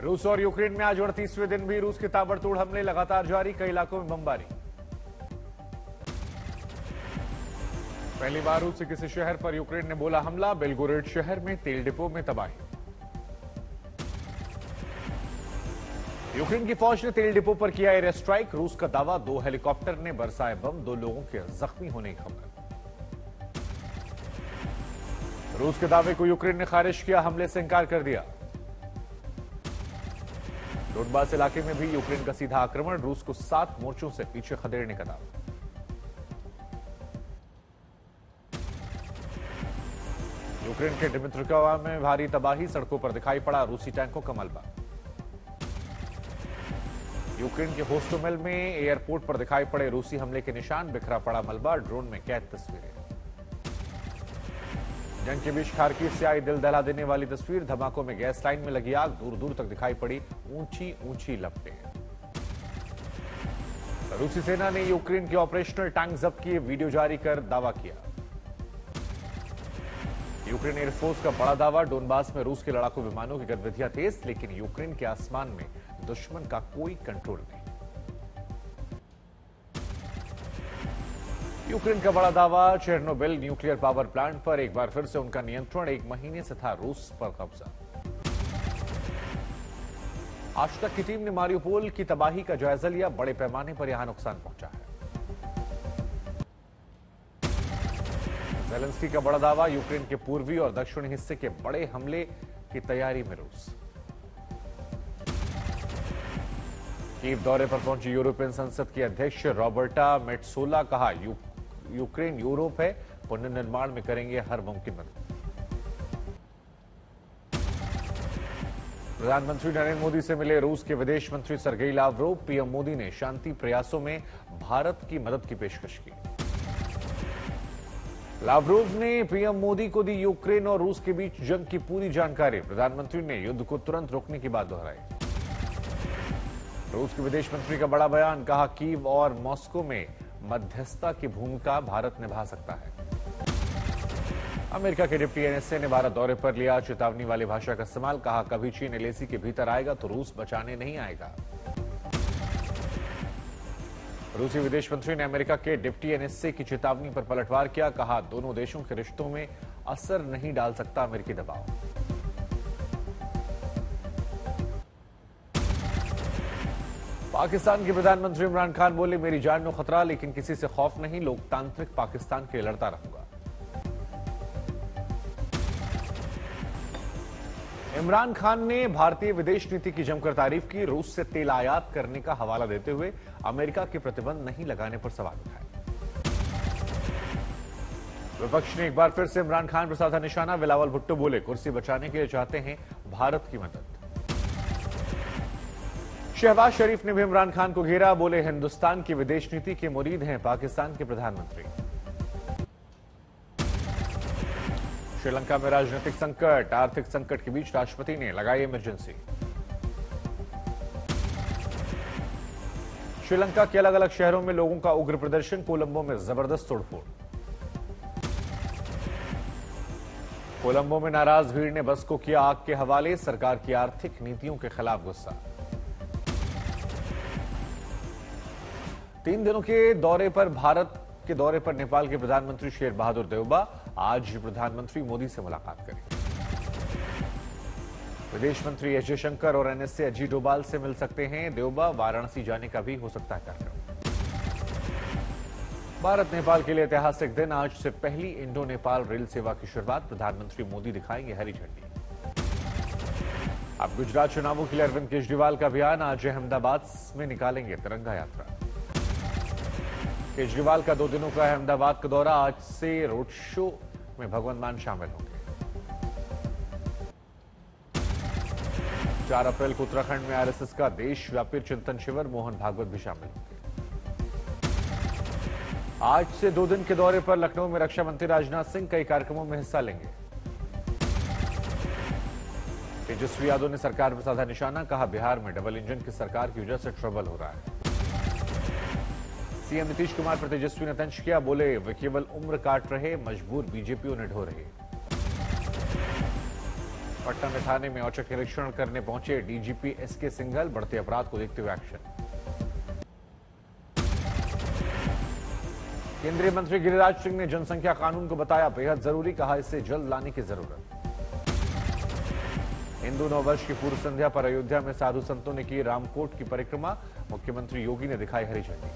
रूस और यूक्रेन में आज 38वें दिन भी रूस के ताबड़तोड़ हमले लगातार जारी, कई इलाकों में बमबारी। पहली बार रूस के किसी शहर पर यूक्रेन ने बोला हमला, बेलगोरेड शहर में तेल डिपो में तबाही। यूक्रेन की फौज ने तेल डिपो पर किया एयर स्ट्राइक, रूस का दावा 2 हेलीकॉप्टर ने बरसाए बम, 2 लोगों के जख्मी होने की खबर। रूस के दावे को यूक्रेन ने खारिज किया, हमले से इंकार कर दिया। डोनबास इलाके में भी यूक्रेन का सीधा आक्रमण, रूस को 7 मोर्चों से पीछे खदेड़ने का दावा। यूक्रेन के डिमित्रोवा में भारी तबाही, सड़कों पर दिखाई पड़ा रूसी टैंकों का मलबा। यूक्रेन के होस्टोमेल में एयरपोर्ट पर दिखाई पड़े रूसी हमले के निशान, बिखरा पड़ा मलबा, ड्रोन में कैद तस्वीरें। जंग के बीच खार्किव से आई दिल दहला देने वाली तस्वीर, धमाकों में गैस लाइन में लगी आग, दूर दूर तक दिखाई पड़ी ऊंची ऊंची लपटें। रूसी सेना ने यूक्रेन के ऑपरेशनल टैंक जब्त किए, वीडियो जारी कर दावा किया। यूक्रेन एयरफोर्स का बड़ा दावा, डोनबास में रूस के लड़ाकू विमानों की गतिविधियां तेज, लेकिन यूक्रेन के आसमान में दुश्मन का कोई कंट्रोल नहीं। यूक्रेन का बड़ा दावा, चेर्नोबिल न्यूक्लियर पावर प्लांट पर एक बार फिर से उनका नियंत्रण, 1 महीने से था रूस पर कब्जा। आज तक की टीम ने मारियोपोल की तबाही का जायजा लिया, बड़े पैमाने पर यहां नुकसान पहुंचा है। ज़ेलेंस्की का बड़ा दावा, यूक्रेन के पूर्वी और दक्षिणी हिस्से के बड़े हमले की तैयारी में रूस। कीव दौरे पर पहुंची यूरोपियन संसद की अध्यक्ष रॉबर्टा मेट्सोला, कहा यूक्रेन यूरोप है, पुनर्निर्माण में करेंगे हर मुमकिन मदद। प्रधानमंत्री नरेंद्र मोदी से मिले रूस के विदेश मंत्री सर्गेई लावरोव, पीएम मोदी ने शांति प्रयासों में भारत की मदद की पेशकश की। लावरोव ने पीएम मोदी को दी यूक्रेन और रूस के बीच जंग की पूरी जानकारी, प्रधानमंत्री ने युद्ध को तुरंत रोकने की बात दोहराई। रूस के विदेश मंत्री का बड़ा बयान, कहा कीव और मॉस्को में मध्यस्थता की भूमिका भारत निभा सकता है। अमेरिका के डिप्टी एनएसए ने भारत दौरे पर लिया चेतावनी वाली भाषा का इस्तेमाल, कहा कभी चीन एलएसी के भीतर आएगा तो रूस बचाने नहीं आएगा। रूसी विदेश मंत्री ने अमेरिका के डिप्टी एनएसए की चेतावनी पर पलटवार किया, कहा दोनों देशों के रिश्तों में असर नहीं डाल सकता अमेरिकी दबाव। पाकिस्तान के प्रधानमंत्री इमरान खान बोले, मेरी जान को खतरा लेकिन किसी से खौफ नहीं, लोकतांत्रिक पाकिस्तान के लिए लड़ता रहूंगा। इमरान खान ने भारतीय विदेश नीति की जमकर तारीफ की, रूस से तेल आयात करने का हवाला देते हुए अमेरिका के प्रतिबंध नहीं लगाने पर सवाल उठाए। विपक्ष ने एक बार फिर से इमरान खान पर साधा निशाना, बिलावल भुट्टो बोले कुर्सी बचाने के लिए चाहते हैं भारत की मदद। शहबाज शरीफ ने भी इमरान खान को घेरा, बोले हिंदुस्तान की विदेश नीति के मुरीद हैं पाकिस्तान के प्रधानमंत्री। श्रीलंका में राजनीतिक संकट, आर्थिक संकट के बीच राष्ट्रपति ने लगाई इमरजेंसी। श्रीलंका के अलग अलग शहरों में लोगों का उग्र प्रदर्शन, कोलंबो में जबरदस्त तोड़फोड़। कोलंबो में नाराज भीड़ ने बस को किया आग के हवाले, सरकार की आर्थिक नीतियों के खिलाफ गुस्सा। 3 दिनों के दौरे पर भारत के दौरे पर नेपाल के प्रधानमंत्री शेर बहादुर देउबा आज प्रधानमंत्री मोदी से मुलाकात करेंगे। विदेश मंत्री एस जयशंकर और एनएसए अजीत डोभाल से मिल सकते हैं देउबा, वाराणसी जाने का भी हो सकता है कार्यक्रम। भारत नेपाल के लिए ऐतिहासिक दिन, आज से पहली इंडो नेपाल रेल सेवा की शुरुआत, प्रधानमंत्री मोदी दिखाएंगे हरी झंडी। अब गुजरात चुनावों के लिए अरविंद केजरीवाल का अभियान, आज अहमदाबाद में निकालेंगे तिरंगा यात्रा। केजरीवाल का 2 दिनों का अहमदाबाद का दौरा, आज से रोड शो में भगवंत मान शामिल होंगे। 4 अप्रैल को उत्तराखंड में आरएसएस का देशव्यापी चिंतन शिविर, मोहन भागवत भी शामिल होंगे। आज से 2 दिन के दौरे पर लखनऊ में रक्षा मंत्री राजनाथ सिंह कई कार्यक्रमों में हिस्सा लेंगे। तेजस्वी यादव ने सरकार पर साधा निशाना, कहा बिहार में डबल इंजन की सरकार की वजह से ट्रबल हो रहा है। सीएम नीतीश कुमार पर तेजस्वी ने तंज किया, बोले वे केवल उम्र काट रहे, मजबूर बीजेपी उन्हें ढो रही। पटना में थाने में औचक निरीक्षण करने पहुंचे डीजीपी एसके सिंघल। बढ़ते अपराध को देखते हुए एक्शन। केंद्रीय मंत्री गिरिराज सिंह ने जनसंख्या कानून को बताया बेहद जरूरी, कहा इससे जल्द लाने की जरूरत। हिंदू नववर्ष की पूर्व संध्या पर अयोध्या में साधु संतों ने की रामकोट की परिक्रमा। मुख्यमंत्री योगी ने दिखाई हरी झंडी।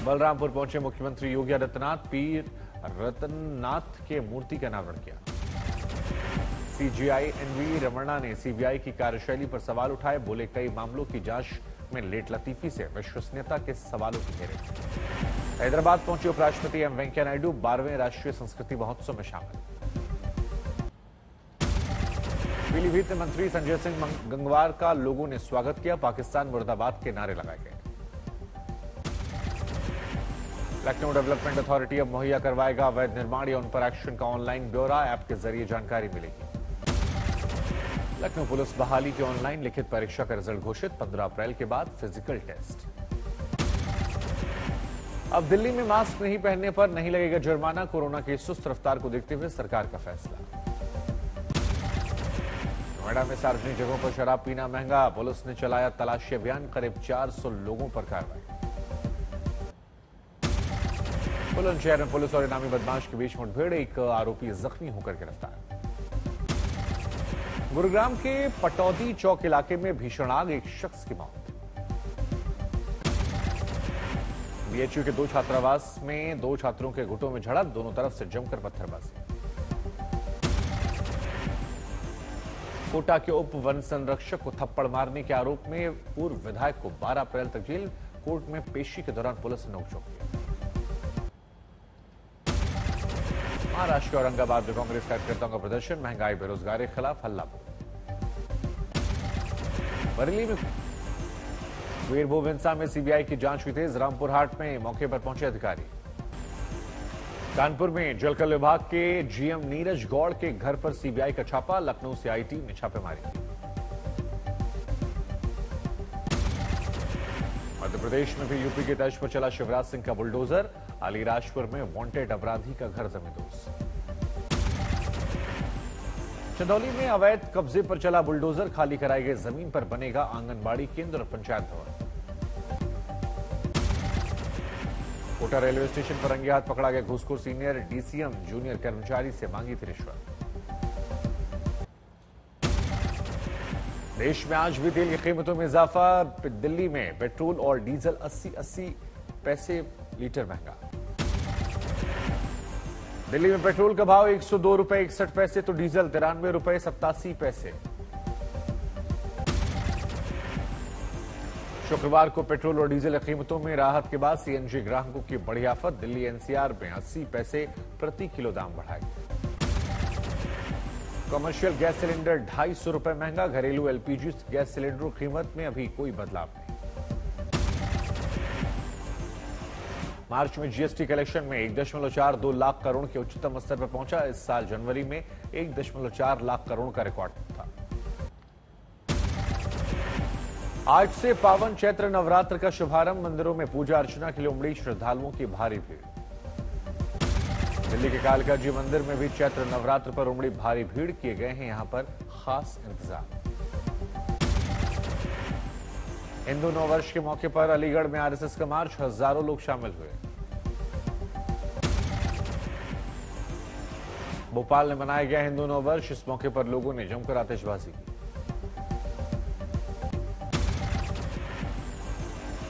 बलरामपुर पहुंचे मुख्यमंत्री योगी आदित्यनाथ। पीर रतननाथ के मूर्ति का अनावरण किया। सीजीआई एनवी रमन्ना ने सीबीआई की कार्यशैली पर सवाल उठाए। बोले कई मामलों की जांच में लेट लतीफी से विश्वसनीयता के सवालों की घेरे। हैदराबाद पहुंचे उपराष्ट्रपति एम वेंकैया नायडू। 12वें राष्ट्रीय संस्कृति महोत्सव में शामिल। पीलीभीत में मंत्री संजय सिंह गंगवार का लोगों ने स्वागत किया। पाकिस्तान मुर्दाबाद के नारे लगाए गए। लखनऊ डेवलपमेंट अथॉरिटी अब मुहैया करवाएगा अवैध निर्माण या उन पर एक्शन का ऑनलाइन ब्यौरा। ऐप के जरिए जानकारी मिलेगी। लखनऊ पुलिस बहाली की ऑनलाइन लिखित परीक्षा का रिजल्ट घोषित। 15 अप्रैल के बाद फिजिकल टेस्ट। अब दिल्ली में मास्क नहीं पहनने पर नहीं लगेगा जुर्माना। कोरोना की सुस्त रफ्तार को देखते हुए सरकार का फैसला। नोएडा में सार्वजनिक जगहों पर शराब पीना महंगा। पुलिस ने चलाया तलाशी अभियान। करीब 400 लोगों पर कार्रवाई। बुलंदशहर में पुलिस और इनामी बदमाश के बीच मुठभेड़। एक आरोपी जख्मी होकर गिरफ्तार। गुरुग्राम के पटौदी चौक इलाके में भीषण आग। एक शख्स की मौत। बीएचयू के 2 छात्रावास में 2 छात्रों के गुटों में झड़प। दोनों तरफ से जमकर पत्थरबाजी। कोटा के उप वन संरक्षक को थप्पड़ मारने के आरोप में पूर्व विधायक को 12 अप्रैल तक जेल। कोर्ट में पेशी के दौरान पुलिस ने नोकझोंक किया। महाराष्ट्र के औरंगाबाद में कांग्रेस कार्यकर्ताओं का प्रदर्शन। महंगाई बेरोजगारी के खिलाफ हल्ला बोल। बरेली में वीरभूम हिंसा में सीबीआई की जांच हुई तेज। रामपुर हाट में मौके पर पहुंचे अधिकारी। कानपुर में जलकल विभाग के जीएम नीरज गौड़ के घर पर सीबीआई का छापा। लखनऊ से आई टीम ने छापेमारी की। मध्य प्रदेश में भी यूपी की तर्ज पर चला शिवराज सिंह का बुलडोजर। अलीराजपुर में वांटेड अपराधी का घर जमींदोज। चंदौली में अवैध कब्जे पर चला बुलडोजर। खाली कराई गई जमीन पर बनेगा आंगनबाड़ी केंद्र और पंचायत भवन। कोटा रेलवे स्टेशन पर रंगे हाथ पकड़ा गया घूसखोर सीनियर डीसीएम। जूनियर कर्मचारी से मांगी थी रिश्वत। देश में आज भी तेल की कीमतों में इजाफा। दिल्ली में पेट्रोल और डीजल 80 पैसे लीटर महंगा। दिल्ली में पेट्रोल का भाव 102 रुपए 61 पैसे तो डीजल 93 रुपए 87 पैसे। शुक्रवार को पेट्रोल और डीजल की कीमतों में राहत के बाद सीएनजी ग्राहकों की बड़ी आफत। दिल्ली एनसीआर में 80 पैसे प्रति किलो दाम बढ़ाए। कमर्शियल गैस सिलेंडर 250 रुपए महंगा। घरेलू एलपीजी गैस सिलेंडर कीमत में अभी कोई बदलाव नहीं। मार्च में जीएसटी कलेक्शन में 1.42 लाख करोड़ के उच्चतम स्तर पर पहुंचा। इस साल जनवरी में 1.4 लाख करोड़ का रिकॉर्ड था। आज से पावन चैत्र नवरात्र का शुभारंभ। मंदिरों में पूजा अर्चना के लिए उमड़ी श्रद्धालुओं की भारी भीड़। दिल्ली के कालका जी मंदिर में भी चैत्र नवरात्र पर उमड़ी भारी भीड़। किए गए हैं यहां पर खास इंतजाम। हिंदू नववर्ष के मौके पर अलीगढ़ में आरएसएस का मार्च। हजारों लोग शामिल हुए। भोपाल में मनाया गया हिंदू नववर्ष। इस मौके पर लोगों ने जमकर आतिशबाजी की।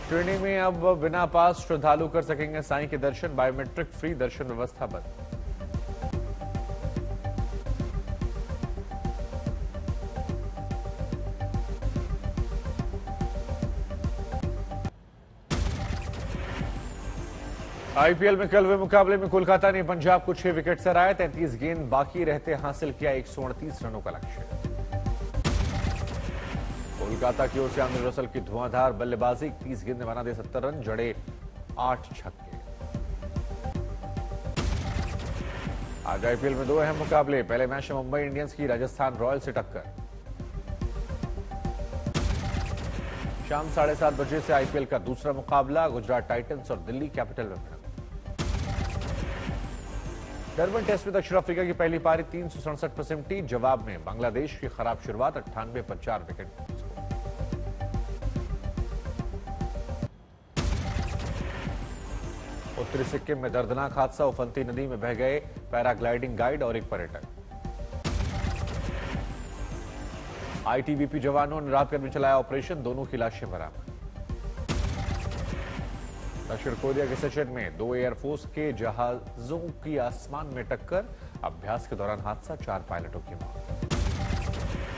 ट्रेनी में अब बिना पास श्रद्धालु कर सकेंगे साईं के दर्शन। बायोमेट्रिक फ्री दर्शन व्यवस्था बंद। आईपीएल में कल हुए मुकाबले में कोलकाता ने पंजाब को 6 विकेट से हराया। 33 गेंद बाकी रहते हासिल किया 138 रनों का लक्ष्य। कोलकाता की ओर से आंद्रे रसल की धुआंधार बल्लेबाजी। 30 गेंद में बना दे 70 रन। जड़े 8 छक्के। आज आईपीएल में 2 अहम मुकाबले। पहले मैच में मुंबई इंडियंस की राजस्थान रॉयल्स से टक्कर। शाम 7:30 बजे से आईपीएल का दूसरा मुकाबला। गुजरात टाइटंस और दिल्ली कैपिटल में भिड़ंत। डरबन टेस्ट में दक्षिण अफ्रीका की पहली पारी 367 पर सिमटी। जवाब में बांग्लादेश की खराब शुरुआत 98 पर 4 विकेट। उत्तरी सिक्किम में दर्दनाक हादसा, उफनती नदी में बह गए पैराग्लाइडिंग गाइड और एक पर्यटक। आईटीबीपी जवानों ने रात भर में चलाया ऑपरेशन, दोनों की लाशें बरामद। दक्षिण कोरिया के सिचुएन में 2 एयरफोर्स के जहाजों की आसमान में टक्कर, अभ्यास के दौरान हादसा, 4 पायलटों की मौत।